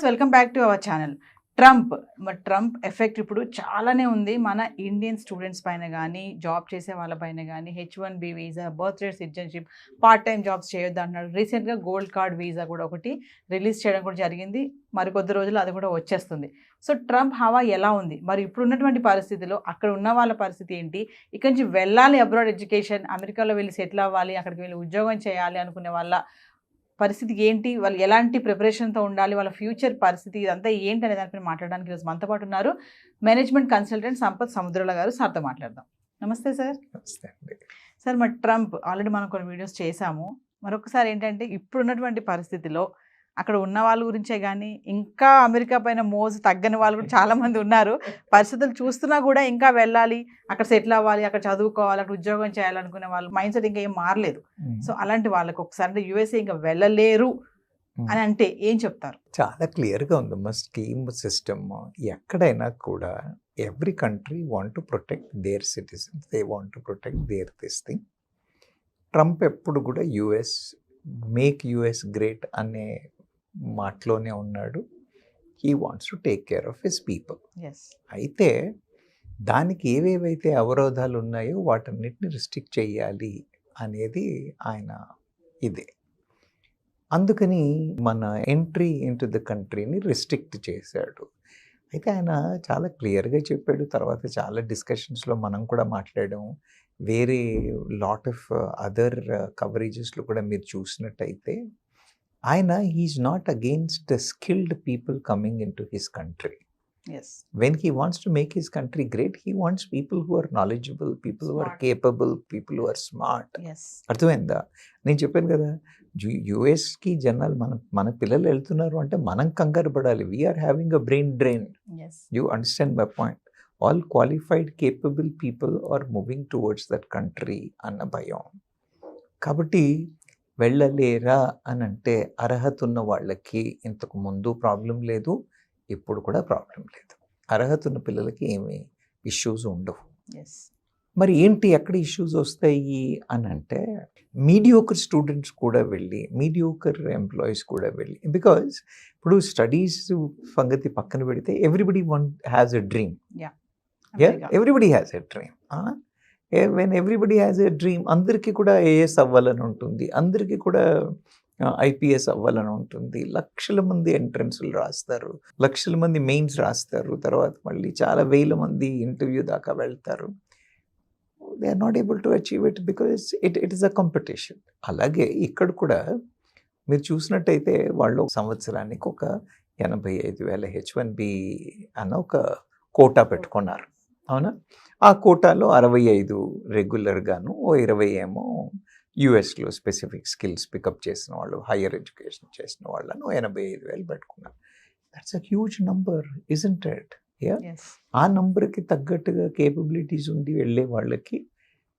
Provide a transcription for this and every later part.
Welcome back to our channel. Trump effect ఇప్పుడు చాలానే ఉంది మన ఇండియన్ స్టూడెంట్స్ పైన కానీ, జాబ్ చేసే వాళ్ళ పైన కానీ. H1B visa, birth rate citizenship, part time jobs చేయొద్దు అన్నాడు. రీసెంట్గా గోల్డ్ కార్డ్ వీసా కూడా ఒకటి రిలీజ్ చేయడం కూడా జరిగింది. మరి కొద్ది రోజులు అది కూడా వచ్చేస్తుంది. సో ట్రంప్ హవా ఎలా ఉంది, మరి ఇప్పుడు ఉన్నటువంటి పరిస్థితిలో అక్కడ ఉన్న వాళ్ళ పరిస్థితి ఏంటి, ఇక్కడి నుంచి వెళ్ళాలి అబ్రాడ్ ఎడ్యుకేషన్, అమెరికాలో వెళ్ళి సెటిల్ అవ్వాలి, అక్కడికి వెళ్ళి ఉద్యోగం చేయాలి అనుకునే వాళ్ళ పరిస్థితి ఏంటి, వాళ్ళు ఎలాంటి ప్రిపరేషన్తో ఉండాలి, వాళ్ళ ఫ్యూచర్ పరిస్థితి ఇదంతా ఏంటి అనే దానిపైన మాట్లాడడానికి ఈరోజు మనతో పాటు ఉన్నారు మేనేజ్మెంట్ కన్సల్టెంట్ సంపత్ సముద్రాల గారు. సార్తో మాట్లాడదాం. నమస్తే సార్. నమస్తే అండి. సార్, మరి ట్రంప్ ఆల్రెడీ మనం కొన్ని వీడియోస్ చేశాము. మరొకసారి ఏంటంటే ఇప్పుడు ఉన్నటువంటి పరిస్థితిలో అక్కడ ఉన్న వాళ్ళ గురించే కానీ, ఇంకా అమెరికా పైన మోజు తగ్గని వాళ్ళు కూడా చాలామంది ఉన్నారు. పరిస్థితులు చూస్తున్నా కూడా ఇంకా వెళ్ళాలి, అక్కడ సెటిల్ అవ్వాలి, అక్కడ చదువుకోవాలి, అక్కడ ఉద్యోగం చేయాలనుకునే వాళ్ళ మైండ్ సెట్ ఇంకా ఏం మారలేదు. సో అలాంటి వాళ్ళకి ఒకసారి అంటే యూఎస్ఏ ఇంకా వెళ్ళలేరు అని అంటే ఏం చెప్తారు? చాలా క్లియర్గా ఉందమ్మా స్కీమ్ సిస్టమ్. ఎక్కడైనా కూడా every country want to protect there citizens, they want to protect there this thing. Trump ఎప్పుడు కూడా మేక్ యుఎస్ గ్రేట్ అనే మాటలోనే ఉన్నాడు. He wants to take care of his people. అయితే దానికి ఏవేవైతే అవరోధాలు ఉన్నాయో వాటన్నిటిని రిస్ట్రిక్ట్ చేయాలి అనేది ఆయన ఇదే. అందుకని మన ఎంట్రీ ఇంటు ద కంట్రీని రిస్ట్రిక్ట్ చేశాడు. అయితే ఆయన చాలా క్లియర్గా చెప్పాడు. తర్వాత చాలా డిస్కషన్స్లో మనం కూడా మాట్లాడాము. వేరే లాట్ ఆఫ్ అదర్ కవరేజెస్లో కూడా మీరు చూసినట్టయితే ఆయన he is not against skilled people coming in to his country. When he wants to make his country great, he wants people who are knowledgeable, people who are capable, people who are smart. అర్థమైందా? నేను చెప్పాను కదా, యుఎస్కి జనాలు మన పిల్లలు వెళ్తున్నారు అంటే మనం కంగారు పడాలి. We are having a brain drain. You understand my point. All qualified capable people are moving towards that country అన్న భయం. కాబట్టి వెళ్ళలేరా అని అంటే అర్హత ఉన్న వాళ్ళకి ఇంతకు ముందు ప్రాబ్లం లేదు, ఇప్పుడు కూడా ప్రాబ్లం లేదు. అర్హత ఉన్న పిల్లలకి ఏమి ఇష్యూస్ ఉండవు. మరి ఏంటి ఎక్కడ ఇష్యూస్ వస్తాయి అని అంటే మీడియోకర్ స్టూడెంట్స్ కూడా వెళ్ళి, మీడియోకర్ ఎంప్లాయీస్ కూడా వెళ్ళి, బికాజ్ ఇప్పుడు స్టడీస్ సంగతి పక్కన పెడితే everybody has a dream. Everybody has a dream. When everybody has a dream, అందరికీ కూడా ఏఎస్ అవ్వాలని ఉంటుంది, అందరికీ కూడా ఐపీఎస్ అవ్వాలని ఉంటుంది. లక్షల మంది ఎంట్రన్స్లు రాస్తారు, లక్షల మంది మెయిన్స్ రాస్తారు, తర్వాత మళ్ళీ చాలా వేల మంది ఇంటర్వ్యూ దాకా వెళ్తారు. They are not able to achieve it because it is a competition. అలాగే ఇక్కడ కూడా మీరు చూసినట్టయితే వాళ్ళు సంవత్సరానికి ఒక 85,000 H1B అన్న ఒక కోటా పెట్టుకున్నారు. అవునా? ఆ కోటాలో 65 రెగ్యులర్గాను, 20 ఏమో యుఎస్లో స్పెసిఫిక్ స్కిల్స్ పికప్ చేసిన వాళ్ళు, హయ్యర్ ఎడ్యుకేషన్ చేసిన వాళ్ళను 85,000 పెట్టుకున్నారు. That's a huge number, isn't it? ఆ నంబర్కి తగ్గట్టుగా కేపబిలిటీస్ ఉండి వెళ్ళే వాళ్ళకి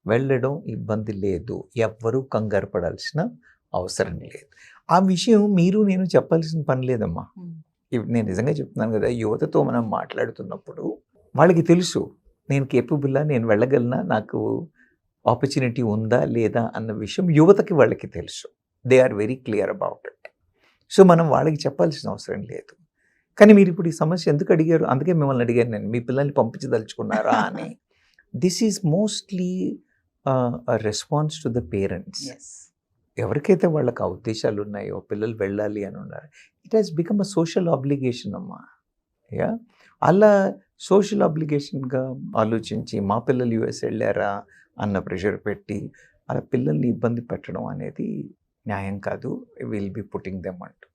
వెళ్ళడం ఇబ్బంది లేదు. ఎవ్వరూ కంగారు పడాల్సిన అవసరం లేదు. ఆ విషయం మీరు నేను చెప్పాల్సిన పని లేదమ్మా. నేను నిజంగా చెప్తున్నాను కదా, యువతతో మనం మాట్లాడుతున్నప్పుడు వాళ్ళకి తెలుసు నేను కేపబుల్లా, నేను వెళ్ళగలనా, నాకు ఆపర్చునిటీ ఉందా లేదా అన్న విషయం యువతకి వాళ్ళకి తెలుసు. They are very clear about it. So మనం వాళ్ళకి చెప్పాల్సిన అవసరం లేదు. కానీ మీరు ఇప్పుడు ఈ సమస్య ఎందుకు అడిగారు? అందుకే మిమ్మల్ని అడిగాను నేను, మీ పిల్లల్ని పంపించదలుచుకున్నారా అని. This is mostly response to the parents. ఎవరికైతే వాళ్ళకి ఆ ఉద్దేశాలు ఉన్నాయో, పిల్లలు వెళ్ళాలి అని ఉన్నారు, it has become a social obligation అమ్మా. అలా సోషల్ ఆబ్లిగేషన్గా ఆలోచించి మా పిల్లలు యుఎస్ వెళ్ళారా అన్న ప్రెషర్ పెట్టి అలా పిల్లల్ని ఇబ్బంది పెట్టడం అనేది న్యాయం కాదు. విల్ బి పుట్టింగ్ దెమ్ అంటూ.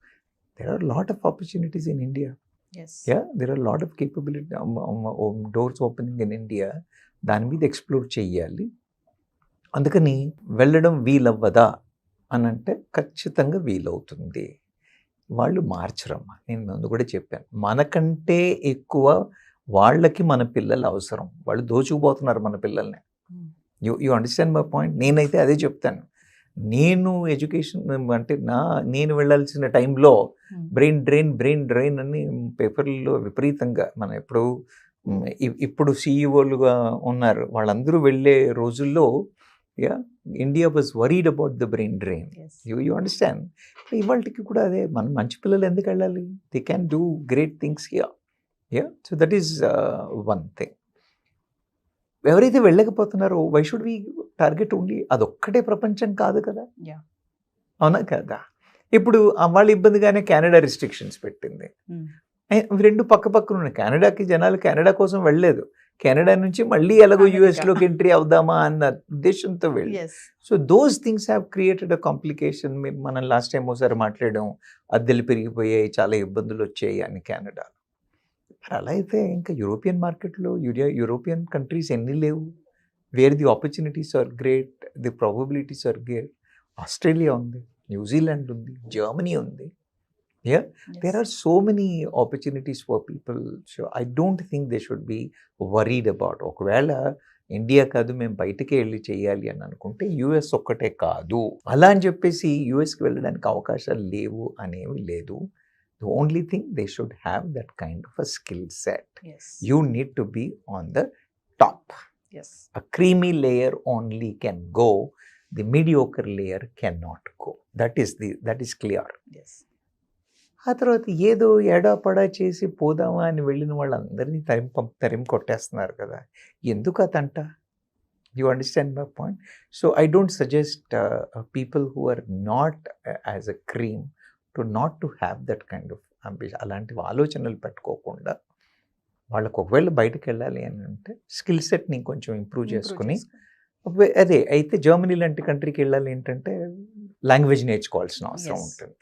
There are lot of opportunities in India. There are lot of capability doors opening in India. దాని మీద ఎక్స్ప్లోర్ చెయ్యాలి. అందుకని వెళ్ళడం వీలవ్వదా అని అంటే ఖచ్చితంగా వీలవుతుంది. వాళ్ళు మార్చరమ్మా. నేను ముందు కూడా చెప్పాను, మనకంటే ఎక్కువ వాళ్ళకి మన పిల్లలు అవసరం. వాళ్ళు దోచుకుపోతున్నారు మన పిల్లల్ని. You understand my point? నేనైతే అదే చెప్తాను. నేను ఎడ్యుకేషన్ అంటే నేను వెళ్ళాల్సిన టైంలో బ్రెయిన్ డ్రైన్ అని పేపర్లలో విపరీతంగా మన ఇప్పుడు సీఈఓలుగా ఉన్నారు వాళ్ళందరూ వెళ్ళే రోజుల్లో India was worried about the brain drain. You understand? ఇవాళకి కూడా అదే, మన మంచి పిల్లలు ఎందుకు వెళ్ళాలి? They can do great things here. So that is one thing. ఎవరైతే వెళ్ళకపోతున్నారో why should we target only అదొక్కటే ప్రపంచం కాదు కదా, అవునా కదా? ఇప్పుడు వాళ్ళు ఇబ్బందిగానే కెనడా రిస్ట్రిక్షన్స్ పెట్టింది. రెండు పక్క పక్కన ఉన్నాయి. కెనడాకి జనాలు కెనడా కోసం వెళ్ళలేదు, కెనడా నుంచి మళ్ళీ ఎలాగో యూఎస్లోకి ఎంట్రీ అవుదామా అన్న ఉద్దేశంతో వెళ్ళి. So those things have created a complication. మనం లాస్ట్ టైం ఒకసారి మాట్లాడాం, అద్దెలు పెరిగిపోయాయి, చాలా ఇబ్బందులు వచ్చాయి అని కెనడా. మరి అలా అయితే ఇంకా యూరోపియన్ మార్కెట్లో యూరోపియన్ కంట్రీస్ ఎన్ని లేవు where the opportunities are great, the probabilities are great. Australia ఉంది, న్యూజిలాండ్ ఉంది, జర్మనీ ఉంది. There are so many opportunities for people. So I don't think they should be worried about. ఒకవేళ India కాదు మేము బయటకే వెళ్ళి చేయాలి అని అనుకుంటే యూఎస్ ఒక్కటే కాదు అలా అని చెప్పేసి యూఎస్కి వెళ్ళడానికి అవకాశాలు లేవు అనేవి లేదు. The only thing they should have that kind of a skill set. You need to be on the top. A creamy layer only can go. The mediocre layer cannot go. That is clear. ఆ తర్వాత ఏదో ఎడాపడా చేసి పోదామా అని వెళ్ళిన వాళ్ళందరినీ తరిమి కొట్టేస్తున్నారు కదా, ఎందుకు అతంట? You understand my point? So I don't suggest people who are not as a cream to have that kind of ambition. అలాంటి ఆలోచనలు పెట్టుకోకుండా వాళ్ళకు ఒకవేళ బయటకు వెళ్ళాలి అని అంటే స్కిల్ సెట్ని కొంచెం ఇంప్రూవ్ చేసుకుని, అదే అయితే జర్మనీ లాంటి కంట్రీకి వెళ్ళాలి ఏంటంటే లాంగ్వేజ్ నేర్చుకోవాల్సిన అవసరం ఉంటుంది,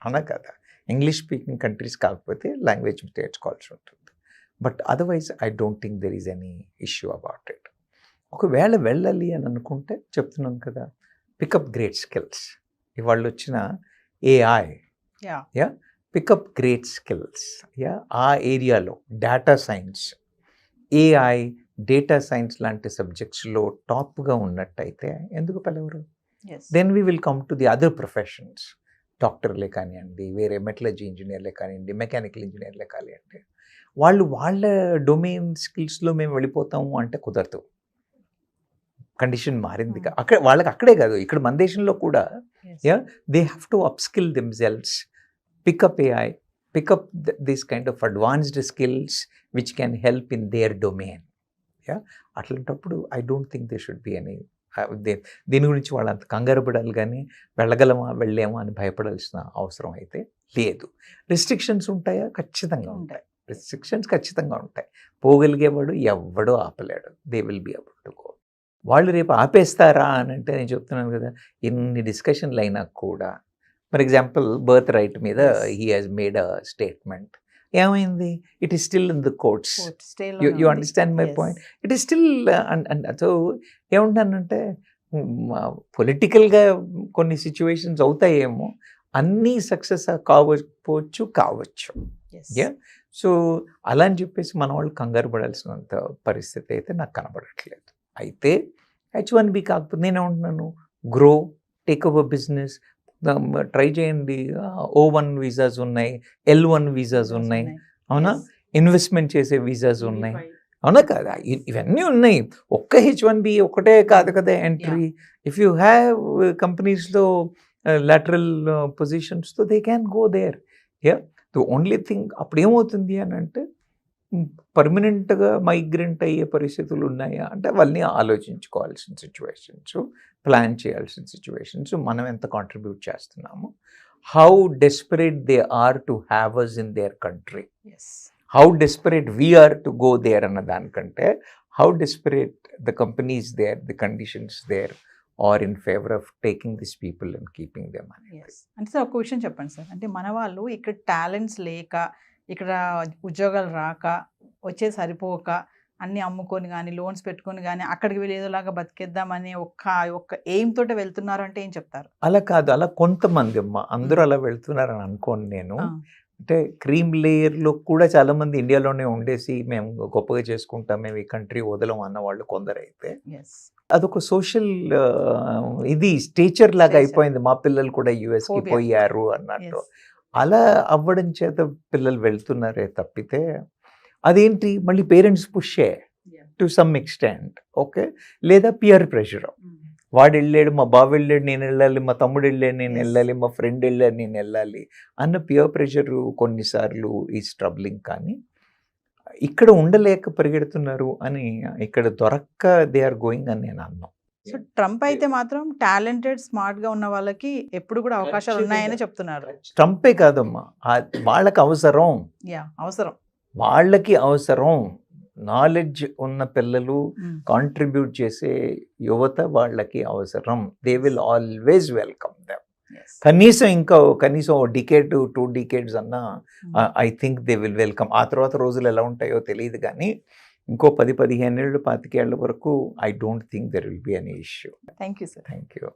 అవునా కదా? ఇంగ్లీష్ స్పీకింగ్ కంట్రీస్ కాకపోతే లాంగ్వేజ్ నేర్చుకోవాల్సి ఉంటుంది. But otherwise I don't think there is any issue about it. ఒకవేళ వెళ్ళాలి అని అనుకుంటే చెప్తున్నాం కదా, పికప్ గ్రేట్ స్కిల్స్. ఇవాళ వచ్చిన ఏఐ, పికప్ గ్రేట్ స్కిల్స్. ఆ ఏరియాలో data science, AI, data science లాంటి సబ్జెక్ట్స్లో టాప్గా ఉన్నట్టయితే ఎందుకు పిలవరు? Then we will come to the other professions. డాక్టర్లే కానివ్వండి, వేరే మెటలర్జీ ఇంజనీర్లే కానివ్వండి, మెకానికల్ ఇంజనీర్లే కానివ్వండి, వాళ్ళ డొమైన్ స్కిల్స్లో మేము వెళ్ళిపోతాము అంటే కుదరదు. కండిషన్ మారింది. అక్కడ వాళ్ళకి అక్కడే కాదు, ఇక్కడ మన దేశంలో కూడా they have to upskill themselves, pick up AI, pick up this kind of advanced skills which can help in their domain. అట్లాంటప్పుడు I don't think they should be any దీని గురించి వాళ్ళు అంత కంగారు పడాలి కానీ వెళ్ళగలమా వెళ్ళామా అని భయపడాల్సిన అవసరం అయితే లేదు. రిస్ట్రిక్షన్స్ ఉంటాయా? ఖచ్చితంగా ఉంటాయి. రిస్ట్రిక్షన్స్ ఖచ్చితంగా ఉంటాయి. పోగలిగేవాడు ఎవడో ఆపలేడు. They will be able to go. వాళ్ళు రేపు ఆపేస్తారా అని అంటే నేను చెప్తున్నాను కదా, ఇన్ని డిస్కషన్లు అయినా కూడా, ఫర్ ఎగ్జాంపుల్ బర్త్ రైట్ మీద he has made a statement. ఏమైంది? It is still in the courts. You understand my point? It is still. So ఏమంటానంటే పొలిటికల్గా కొన్ని సిచ్యువేషన్స్ అవుతాయేమో, అన్నీ సక్సెస్ కావచ్చు. సో అలా అని చెప్పేసి మన వాళ్ళు కంగారు పడాల్సినంత పరిస్థితి అయితే నాకు కనబడట్లేదు. అయితే H1B కాకపోతే నేనేమంటున్నాను, grow, take over business, try చేయండి. O1 వీసాస్ ఉన్నాయి, L1 వీసాస్ ఉన్నాయి, అవునా? ఇన్వెస్ట్మెంట్ చేసే వీసాస్ ఉన్నాయి, అవునా కదా? ఇవన్నీ ఉన్నాయి. ఒక్క H1B ఒకటే కాదు కదా ఎంట్రీ. ఇఫ్ యూ హ్యావ్ కంపెనీస్లో lateral పొజిషన్స్తో they can go there. The only thing అప్పుడు ఏమవుతుంది అని అంటే పర్మనెంట్గా మైగ్రెంట్ అయ్యే పరిస్థితులు ఉన్నాయా అంటే వాళ్ళని ఆలోచించుకోవాల్సిన సిచ్యువేషన్స్, ప్లాన్ చేయాల్సిన సిచ్యువేషన్స్, మనం ఎంత కాంట్రిబ్యూట్ చేస్తున్నాము, how desperate they are to have us in their country, how desperate we are to go there అన్న దానికంటే how desperate the companies there, the conditions there are in favour of taking this people and keeping them అనేది. అంటే sir ఒక విషయం చెప్పండి sir, అంటే మన వాళ్ళు ఇక్కడ టాలెంట్స్ లేక, ఇక్కడ ఉద్యోగాలు రాక, వచ్చే సరిపోక అన్నీ అమ్ముకొని కానీ లోన్స్ పెట్టుకొని కానీ అక్కడికి వెళ్ళి ఏదోలాగా బతికేద్దామని ఒక్క ఎయిమ్ తోటి వెళ్తున్నారు అంటే ఏం చెప్తారు? అలా కాదు, అలా కొంతమంది అమ్మ, అందరూ అలా వెళ్తున్నారని అనుకోను నేను. అంటే క్రీమ్ లేయర్లో కూడా చాలామంది ఇండియాలోనే ఉండేసి మేము గొప్పగా చేసుకుంటాం, మేము ఈ కంట్రీ వదలం అన్న వాళ్ళు కొందరైతే అదొక సోషల్ ఇది స్టేచర్ లాగా అయిపోయింది. మా పిల్లలు కూడా యుఎస్కి పోయారు అన్నట్టు అలా అవ్వడం చేత పిల్లలు వెళ్తున్నారే తప్పితే అదేంటి మళ్ళీ పేరెంట్స్ పుషే టు సమ్ ఎక్స్టెంట్, ఓకే, లేదా పియర్ ప్రెషర్. వాడు వెళ్ళాడు, మా బావ వెళ్ళాడు నేను వెళ్ళాలి, మా తమ్ముడు వెళ్ళాడు నేను Yes. వెళ్ళాలి, మా ఫ్రెండ్ వెళ్ళాడు నేను వెళ్ళాలి అన్న పియర్ ప్రెషర్ కొన్నిసార్లు ఈజ్ ట్రబ్లింగ్. కానీ ఇక్కడ ఉండలేక పరిగెడుతున్నారు అని, ఇక్కడ దొరక్క దే ఆర్ గోయింగ్ అని నేను అన్నాను. సో ట్రంప్ అయితే మాత్రం టాలెంటెడ్ స్మార్ట్ గా ఉన్న వాళ్ళకి ఎప్పుడు కూడా అవకాశాలు ఉన్నాయని చెప్తున్నారు. ట్రంపే కాదమ్మా, వాళ్ళకి అవసరం, అవసరం. వాళ్ళకి అవసరం. నాలెడ్జ్ ఉన్న పిల్లలు, Mm. కాంట్రిబ్యూట్ చేసే యువత వాళ్ళకి అవసరం. They will always welcome them. Yes. కనీసం డికేడ్ 2 decades అన్నా Mm. I think they will welcome. ఆ తర్వాత రోజులు ఎలా ఉంటాయో తెలియదు కానీ ఇంకో 10-15 ఏళ్ళు 25 ఏళ్ళ వరకు I don't think there will be any issue. Thank you, sir. Thank you.